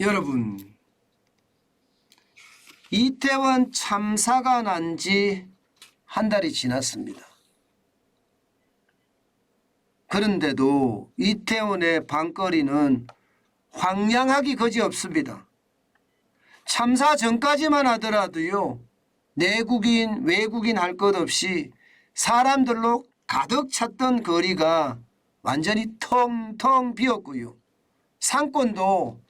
여러분, 이태원 참사가 난 지 한 달이 지났습니다. 그런데도 이태원의 밤거리는 황량하기 거지없습니다. 참사 전까지만 하더라도요, 내국인 외국인 할 것 없이 사람들로 가득 찼던 거리가 완전히 텅텅 비었고요, 상권도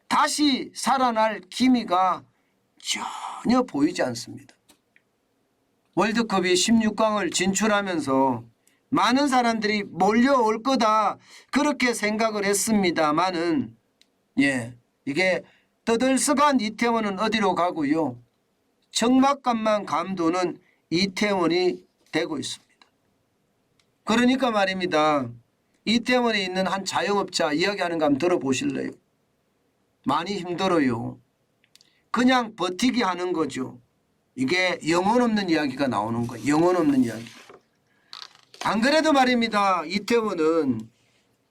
다시 살아날 기미가 전혀 보이지 않습니다. 월드컵이 16강을 진출하면서 많은 사람들이 몰려올 거다 그렇게 생각을 했습니다마는 이게 떠들썩한 이태원은 어디로 가고요, 적막감만 감도는 이태원이 되고 있습니다. 그러니까 말입니다, 이태원에 있는 한 자영업자 이야기하는 거 한번 들어보실래요? 많이 힘들어요. 그냥 버티기 하는 거죠. 이게 영혼 없는 이야기가 나오는 거예요. 영혼 없는 이야기. 안 그래도 말입니다, 이태원은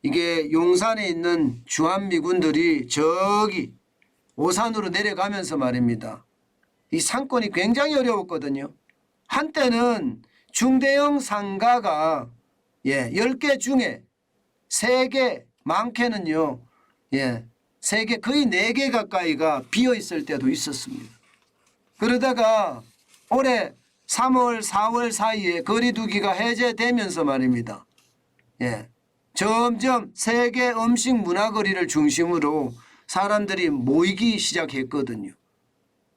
이게 용산에 있는 주한미군들이 저기 오산으로 내려가면서 말입니다, 이 상권이 굉장히 어려웠거든요. 한때는 중대형 상가가 10개 중에 3개, 많게는요 3개, 거의 4개 가까이가 비어 있을 때도 있었습니다. 그러다가 올해 3월, 4월 사이에 거리두기가 해제되면서 말입니다, 점점 세계 음식 문화거리를 중심으로 사람들이 모이기 시작했거든요.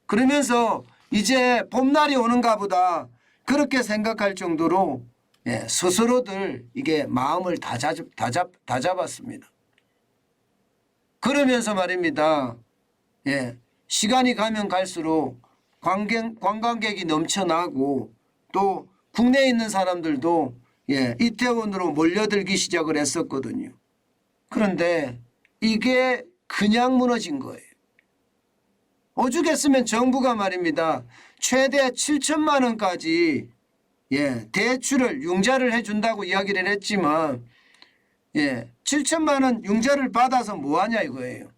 그러면서 이제 봄날이 오는가 보다 그렇게 생각할 정도로 스스로들 이게 마음을 다 잡았습니다. 그러면서 말입니다, 시간이 가면 갈수록 관광객이 넘쳐나고 또 국내에 있는 사람들도 이태원으로 몰려들기 시작을 했었거든요. 그런데 이게 그냥 무너진 거예요. 오죽했으면 정부가 말입니다, 최대 7천만 원까지 대출을 융자를 해준다고 이야기를 했지만 7천만 원 융자를 받아서 뭐하냐 이거예요.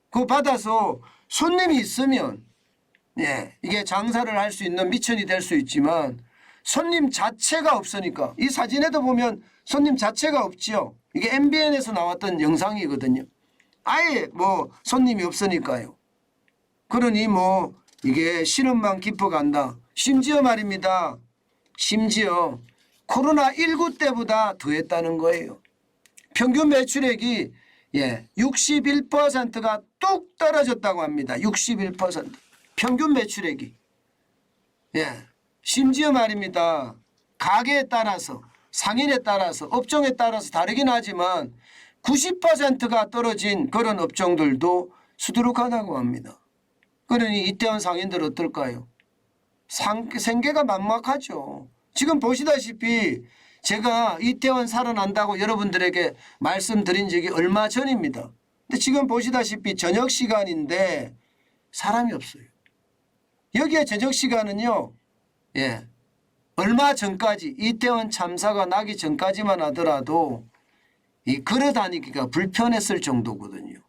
그거 받아서 손님이 있으면 이게 장사를 할 수 있는 미천이 될 수 있지만 손님 자체가 없으니까, 이 사진에도 보면 손님 자체가 없죠. 이게 MBN에서 나왔던 영상이거든요. 아예 뭐 손님이 없으니까요. 그러니 뭐 이게 신음만 깊어간다. 심지어 말입니다, 심지어 코로나19 때보다 더했다는 거예요. 평균 매출액이 61%가 뚝 떨어졌다고 합니다. 61% 평균 매출액이. 심지어 말입니다, 가게에 따라서, 상인에 따라서, 업종에 따라서 다르긴 하지만 90%가 떨어진 그런 업종들도 수두룩하다고 합니다. 그러니 이태원 상인들 어떨까요? 생계가 막막하죠. 지금 보시다시피 제가 이태원 살아난다고 여러분들에게 말씀드린 적이 얼마 전입니다. 근데 지금 보시다시피 저녁 시간인데 사람이 없어요. 여기에 저녁 시간은요, 얼마 전까지, 이태원 참사가 나기 전까지만 하더라도 이 걸어다니기가 불편했을 정도거든요.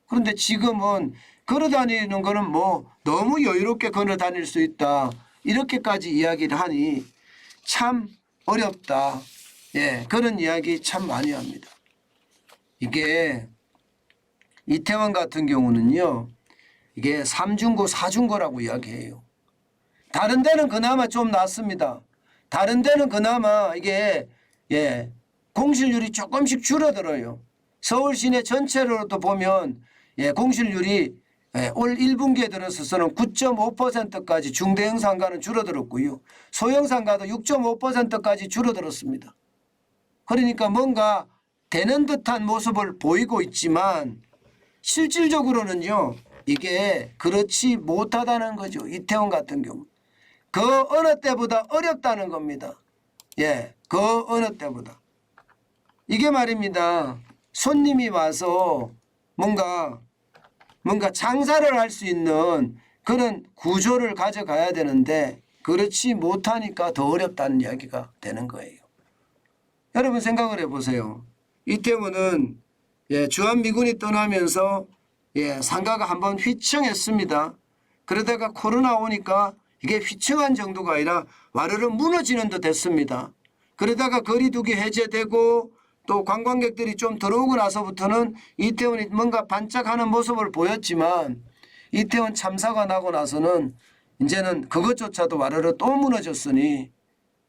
그런데 지금은 걸어다니는 거는 뭐 너무 여유롭게 걸어다닐 수 있다, 이렇게까지 이야기를 하니 참 어렵다. 그런 이야기 참 많이 합니다. 이게 이태원 같은 경우는요, 이게 3중고 4중고라고 이야기해요. 다른 데는 그나마 좀 낫습니다. 다른 데는 그나마 이게 공실률이 조금씩 줄어들어요. 서울 시내 전체로도 보면 공실률이 올 1분기에 들어서서는 9.5%까지 중대형 상가는 줄어들었고요, 소형 상가도 6.5%까지 줄어들었습니다. 그러니까 뭔가 되는 듯한 모습을 보이고 있지만 실질적으로는요, 이게 그렇지 못하다는 거죠. 이태원 같은 경우 그 어느 때보다 어렵다는 겁니다. 그 어느 때보다. 이게 말입니다, 손님이 와서 뭔가 장사를 할 수 있는 그런 구조를 가져가야 되는데 그렇지 못하니까 더 어렵다는 이야기가 되는 거예요. 여러분 생각을 해보세요. 이태원은 주한미군이 떠나면서 상가가 한번 휘청했습니다. 그러다가 코로나 오니까 이게 휘청한 정도가 아니라 와르르 무너지는 듯 했습니다. 그러다가 거리두기 해제되고 또 관광객들이 좀 들어오고 나서부터는 이태원이 뭔가 반짝하는 모습을 보였지만 이태원 참사가 나고 나서는 이제는 그것조차도 와르르 또 무너졌으니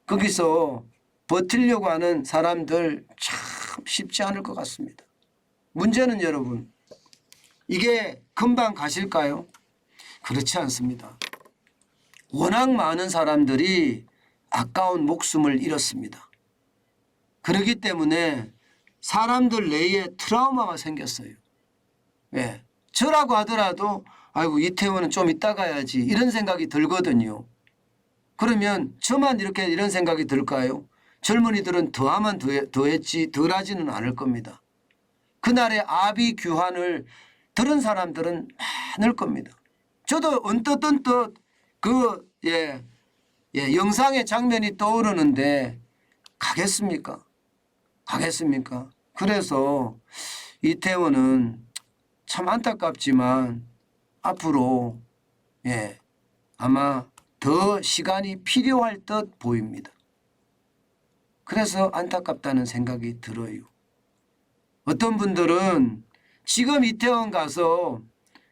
거기서 버티려고 하는 사람들 참 쉽지 않을 것 같습니다. 문제는 여러분, 이게 금방 가실까요? 그렇지 않습니다. 워낙 많은 사람들이 아까운 목숨을 잃었습니다. 그렇기 때문에 사람들 내에 트라우마가 생겼어요. 저라고 하더라도 아이고 이태원은 좀 이따 가야지 이런 생각이 들거든요. 그러면 저만 이런 생각이 들까요? 젊은이들은 더하면 더했지 덜하지는 않을 겁니다. 그날의 아비규환을 들은 사람들은 많을 겁니다. 저도 언뜻 영상의 장면이 떠오르는데 가겠습니까? 그래서 이태원은 참 안타깝지만 앞으로 아마 더 시간이 필요할 듯 보입니다. 그래서 안타깝다는 생각이 들어요. 어떤 분들은 지금 이태원 가서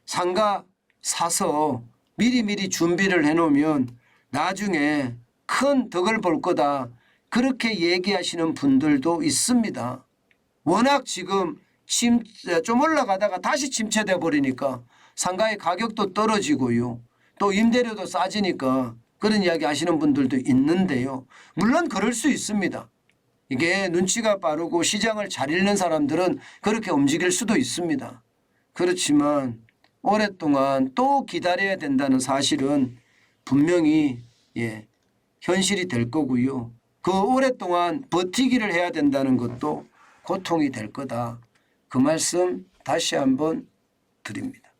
상가 사서 미리미리 준비를 해놓으면 나중에 큰 덕을 볼 거다. 그렇게 얘기하시는 분들도 있습니다. 워낙 지금 좀 올라가다가 다시 침체돼 버리니까 상가의 가격도 떨어지고요. 또 임대료도 싸지니까 그런 이야기 하시는 분들도 있는데요. 물론 그럴 수 있습니다. 이게 눈치가 빠르고 시장을 잘 읽는 사람들은 그렇게 움직일 수도 있습니다. 그렇지만 오랫동안 또 기다려야 된다는 사실은 분명히 현실이 될 거고요. 그 오랫동안 버티기를 해야 된다는 것도 고통이 될 거다. 그 말씀 다시 한번 드립니다.